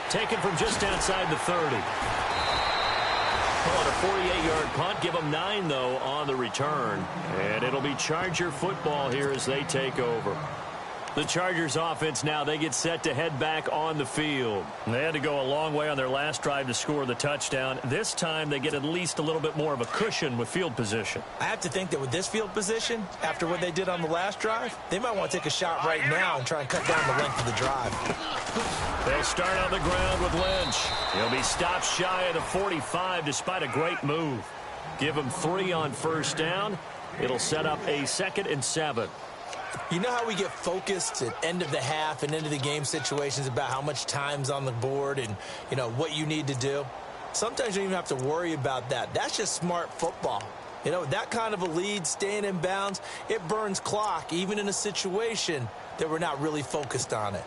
Taken from just outside the 30. On a 48-yard punt, give them 9, though, on the return. And it'll be Charger football here as they take over. The Chargers offense now, they get set to head back on the field. They had to go a long way on their last drive to score the touchdown. This time they get at least a little bit more of a cushion with field position. I have to think that with this field position, after what they did on the last drive, they might want to take a shot right now and try and cut down the length of the drive. They'll start on the ground with Lynch. He'll be stopped shy of the 45 despite a great move. Give him 3 on 1st down. It'll set up a 2nd and 7. You know how we get focused at end of the half and end of the game situations about how much time's on the board and, you know, what you need to do? Sometimes you don't even have to worry about that. That's just smart football. You know, that kind of a lead, staying in bounds, it burns clock, even in a situation that we're not really focused on it.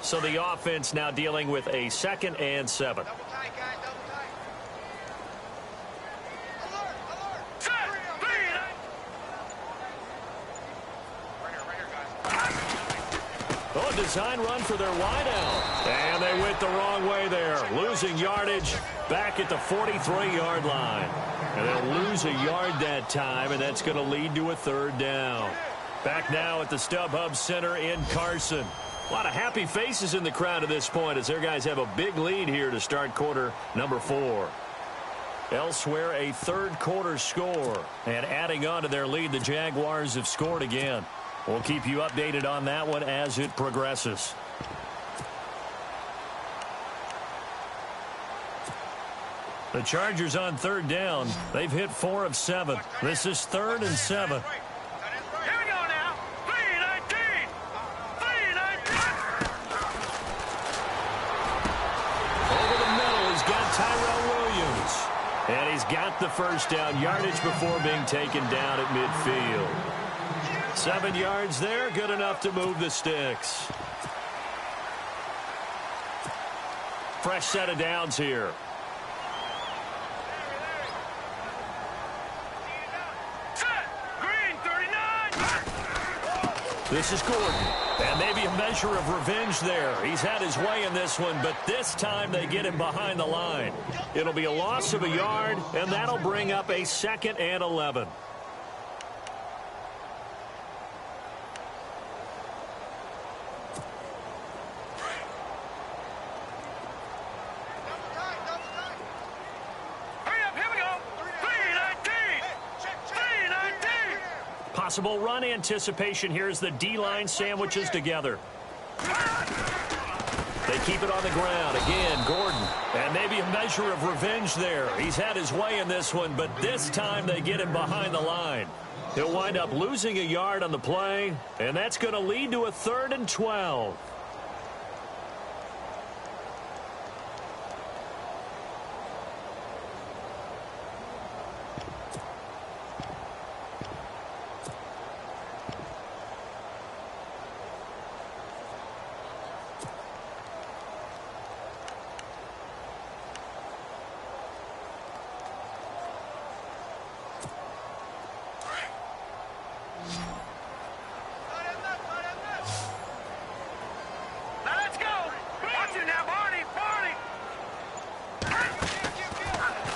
So the offense now dealing with a 2nd and 7. Oh, design run for their wideout. And they went the wrong way there. Losing yardage back at the 43-yard line. And they'll lose a yard that time, and that's going to lead to a 3rd down. Back now at the StubHub Center in Carson. A lot of happy faces in the crowd at this point as their guys have a big lead here to start quarter number 4. Elsewhere, a 3rd quarter score. And adding on to their lead, the Jaguars have scored again. We'll keep you updated on that one as it progresses. The Chargers on 3rd down. They've hit 4 of 7. This is 3rd and 7. Here we go now. 3-19. 3-19. Over the middle, he's got Tyrell Williams. And he's got the 1st down yardage before being taken down at midfield. 7 yards there, good enough to move the sticks. Fresh set of downs here. Set. Green, 39. This is Gordon. And maybe a measure of revenge there. He's had his way in this one, but this time they get him behind the line. It'll be a loss of a yard, and that'll bring up a 2nd and 11. possible run anticipation here as the D-line sandwiches together. They keep it on the ground. Again, Gordon. And maybe a measure of revenge there. He's had his way in this one, but this time they get him behind the line. He'll wind up losing a yard on the play, and that's going to lead to a 3rd and 12.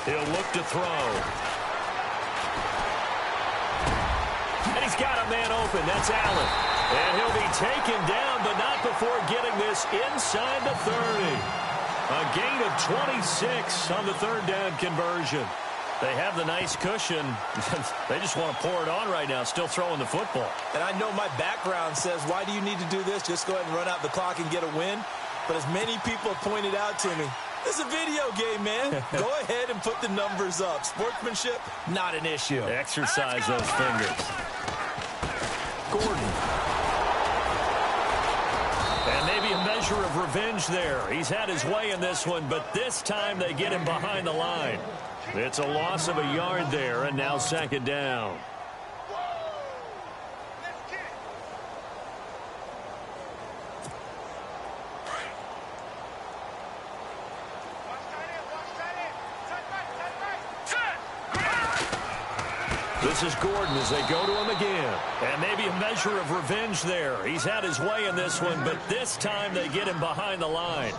He'll look to throw. And he's got a man open. That's Allen. And he'll be taken down, but not before getting this inside the 30. A gain of 26 on the 3rd down conversion. They have the nice cushion. They just want to pour it on right now, still throwing the football. And I know my background says, why do you need to do this? Just go ahead and run out the clock and get a win. But as many people have pointed out to me, this is a video game, man. Go ahead and put the numbers up. Sportsmanship, not an issue. Exercise those fingers. Gordon. And maybe a measure of revenge there. He's had his way in this one, but this time they get him behind the line. It's a loss of a yard there, and now 2nd down. This is Gordon as they go to him again. And maybe a measure of revenge there. He's had his way in this one, but this time they get him behind the line.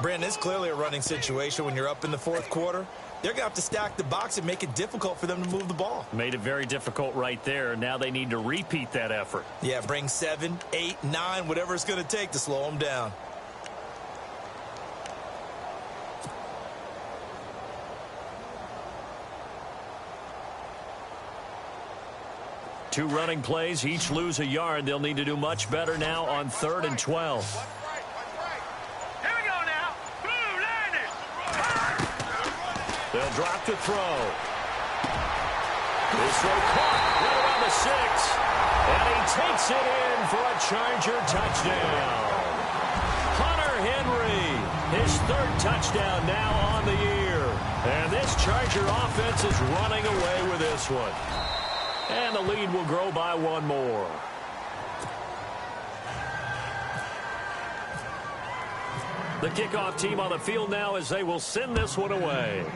Brandon, it's clearly a running situation when you're up in the 4th quarter. They're going to have to stack the box and make it difficult for them to move the ball. Made it very difficult right there. Now they need to repeat that effort. Yeah, bring 7, 8, 9, whatever it's going to take to slow them down. Two running plays, each lose a yard. They'll need to do much better now on 3rd and 12. Here we go now. Boom, land it. They'll drop to throw. This throw caught right around the 6. And he takes it in for a Charger touchdown. Hunter Henry, his 3rd touchdown now on the year. And this Charger offense is running away with this one. And the lead will grow by 1 more. The kickoff team on the field now as they will send this one away.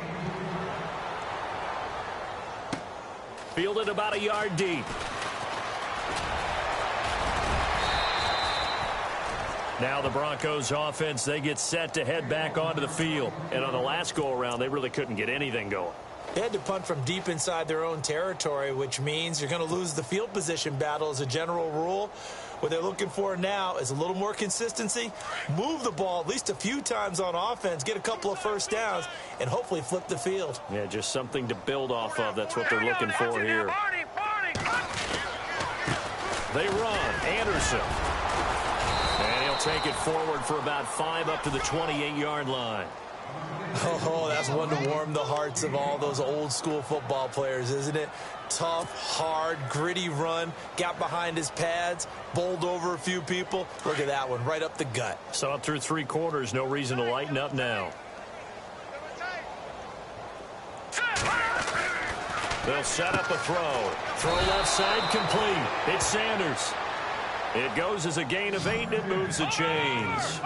Fielded about a yard deep. Now the Broncos offense, they get set to head back onto the field. And on the last go-around, they really couldn't get anything going. They had to punt from deep inside their own territory, which means you're going to lose the field position battle as a general rule. What they're looking for now is a little more consistency, move the ball at least a few times on offense, get a couple of first downs, and hopefully flip the field. Yeah, just something to build off of. That's what they're looking for here. They run. Anderson. And he'll take it forward for about 5 up to the 28-yard line. Oh, that's one to warm the hearts of all those old-school football players, isn't it? Tough, hard, gritty run, got behind his pads, bowled over a few people. Look at that one, right up the gut. Saw it through 3 quarters, no reason to lighten up now. They'll set up a throw. Throw left side complete. It's Sanders. It goes as a gain of 8, and it moves the chains.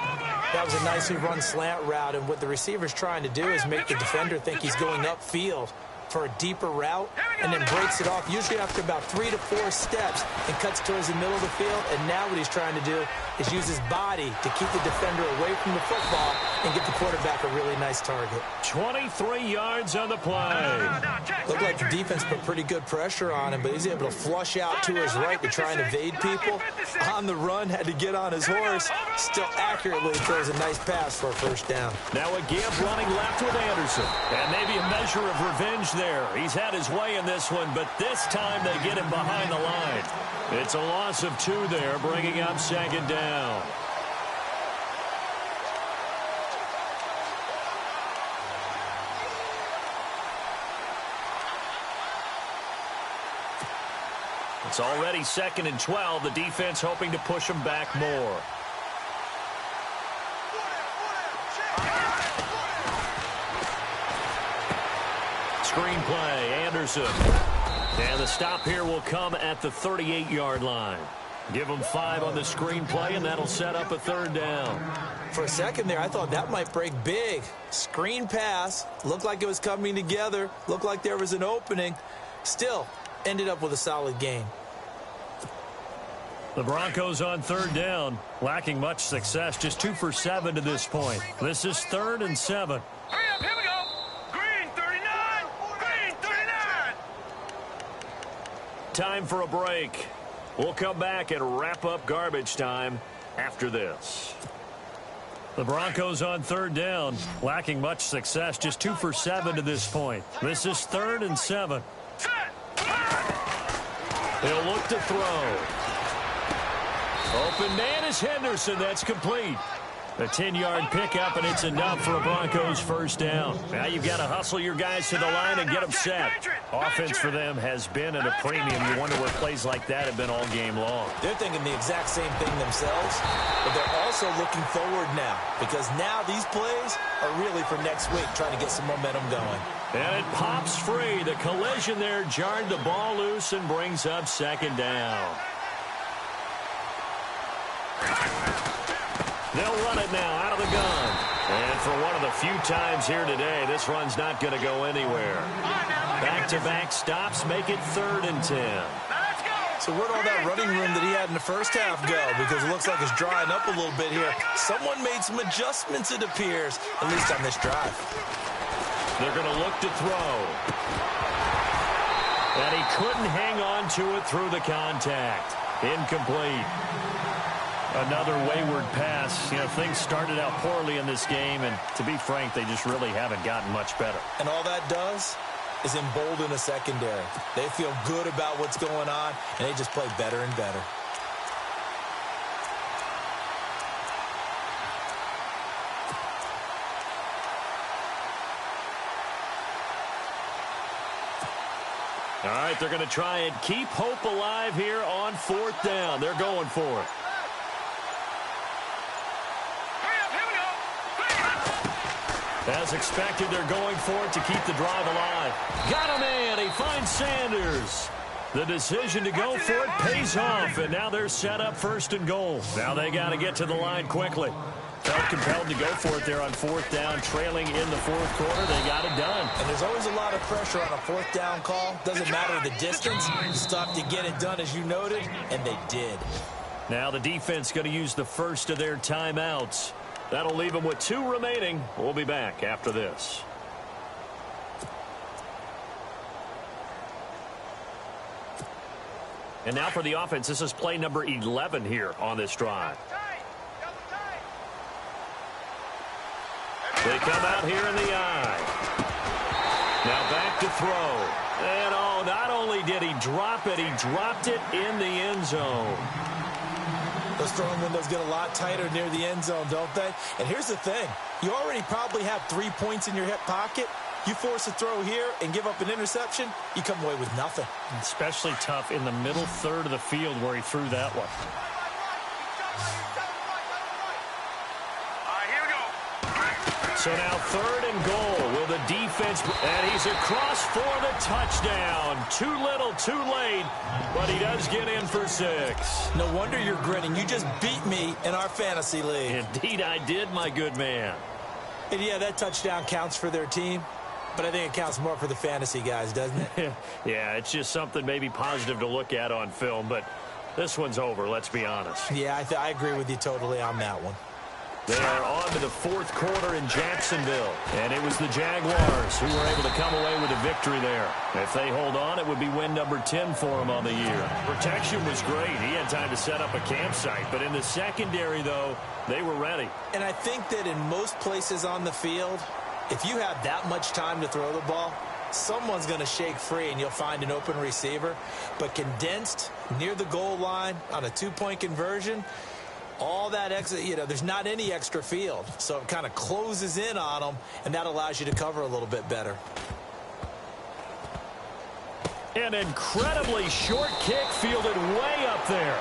That was a nicely run slant route, and what the receiver's trying to do is make the defender think he's going upfield for a deeper route and then breaks it off, usually after about 3 to 4 steps, and cuts towards the middle of the field. And now what he's trying to do is use his body to keep the defender away from the football and get the quarterback a really nice target. 23 yards on the play. Looked like the defense put pretty good pressure on him, but he's able to flush out to his right to try and evade people. On the run, had to get on his horse. Still accurately throws a nice pass for a first down. Now a give running left with Anderson. And maybe a measure of revenge there. He's had his way in this one, but this time they get him behind the line. It's a loss of 2 there, bringing up second down. It's already 2nd and 12. The defense hoping to push them back more. Screen play, Anderson. And the stop here will come at the 38-yard line. Give them 5 on the screen play, and that'll set up a 3rd down. For a second there, I thought that might break big. Screen pass. Looked like it was coming together. Looked like there was an opening. Still, ended up with a solid gain. The Broncos on 3rd down, lacking much success, just 2 for 7 to this point. This is 3rd and 7. Hurry up, here we go. Green 39. Green 39. Time for a break. We'll come back and wrap up garbage time after this. The Broncos on 3rd down, lacking much success, just 2 for 7 to this point. This is 3rd and 7. Set. He'll look to throw. Open man is Henderson. That's complete. A 10-yard pickup, and it's enough for a Broncos first down. Now you've got to hustle your guys to the line and get them set. Offense for them has been at a premium. You wonder where plays like that have been all game long. They're thinking the exact same thing themselves, but they're also looking forward now, because now these plays are really for next week, trying to get some momentum going. And it pops free. The collision there jarred the ball loose and brings up 2nd down. They'll run it now out of the gun. And for one of the few times here today, this run's not going to go anywhere. Back-to-back stops make it 3rd and 10. So where'd all that running room that he had in the first half go? Because it looks like it's drying up a little bit here. Someone made some adjustments, it appears, at least on this drive. They're going to look to throw. And he couldn't hang on to it through the contact. Incomplete. Another wayward pass. You know, things started out poorly in this game, and to be frank, they just really haven't gotten much better. And all that does is embolden a secondary. They feel good about what's going on, and they just play better and better. All right, they're going to try and keep hope alive here on 4th down. They're going for it. As expected, they're going for it to keep the drive alive. Got him in. He finds Sanders. The decision to go for it pays off, and now they're set up 1st and goal. Now they got to get to the line quickly. Felt compelled to go for it there on 4th down, trailing in the 4th quarter. They got it done. And there's always a lot of pressure on a 4th down call. Doesn't matter the distance. Stop to get it done, as you noted, and they did. Now the defense going to use the first of their timeouts. That'll leave them with 2 remaining. We'll be back after this. And now for the offense. This is play number 11 here on this drive. They come out here in the eye. Now back to throw. And oh, not only did he drop it, he dropped it in the end zone. Those throwing windows get a lot tighter near the end zone, don't they? And here's the thing. You already probably have 3 points in your hip pocket. You force a throw here and give up an interception, you come away with nothing. Especially tough in the middle third of the field where he threw that one. So now 3rd and goal. Will the defense... And he's across for the touchdown. Too little, too late. But he does get in for 6. No wonder you're grinning. You just beat me in our fantasy league. Indeed I did, my good man. And yeah, that touchdown counts for their team. But I think it counts more for the fantasy guys, doesn't it? Yeah, it's just something maybe positive to look at on film. But this one's over, let's be honest. Yeah, I agree with you totally on that one. They are on to the fourth quarter in Jacksonville. And it was the Jaguars who were able to come away with a victory there. If they hold on, it would be win number 10 for them on the year. Protection was great. He had time to set up a campsite. But in the secondary, though, they were ready. And I think that in most places on the field, if you have that much time to throw the ball, someone's going to shake free and you'll find an open receiver. But condensed near the goal line on a two-point conversion, all that extra, there's not any extra field. So it kind of closes in on them, and that allows you to cover a little bit better. An incredibly short kick fielded way up there.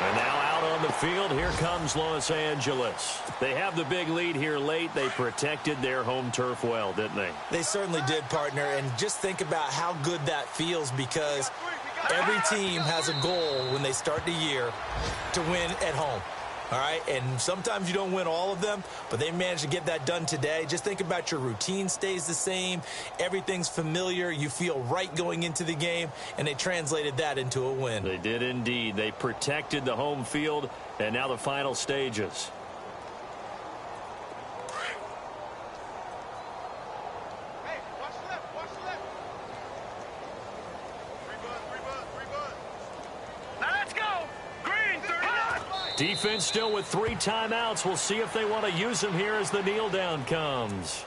And now out on the field, here comes Los Angeles. They have the big lead here late. They protected their home turf well, didn't they? They certainly did, partner. And just think about how good that feels, because every team has a goal when they start the year to win at home. All right, and sometimes you don't win all of them, but they managed to get that done today. Just think about your routine stays the same. Everything's familiar. You feel right going into the game, and they translated that into a win. They did indeed. They protected the home field, and now the final stages. Defense still with 3 timeouts. We'll see if they want to use them here as the kneel down comes.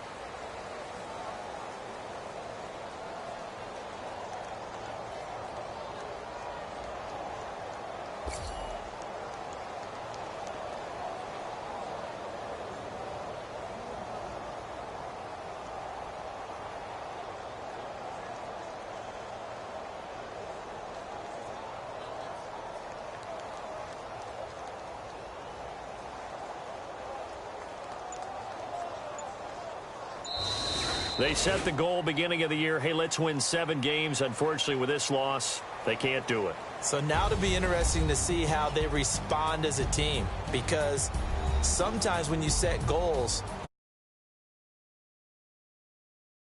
They set the goal beginning of the year. Hey, let's win 7 games. Unfortunately, with this loss, they can't do it. So now to be interesting to see how they respond as a team, because sometimes when you set goals,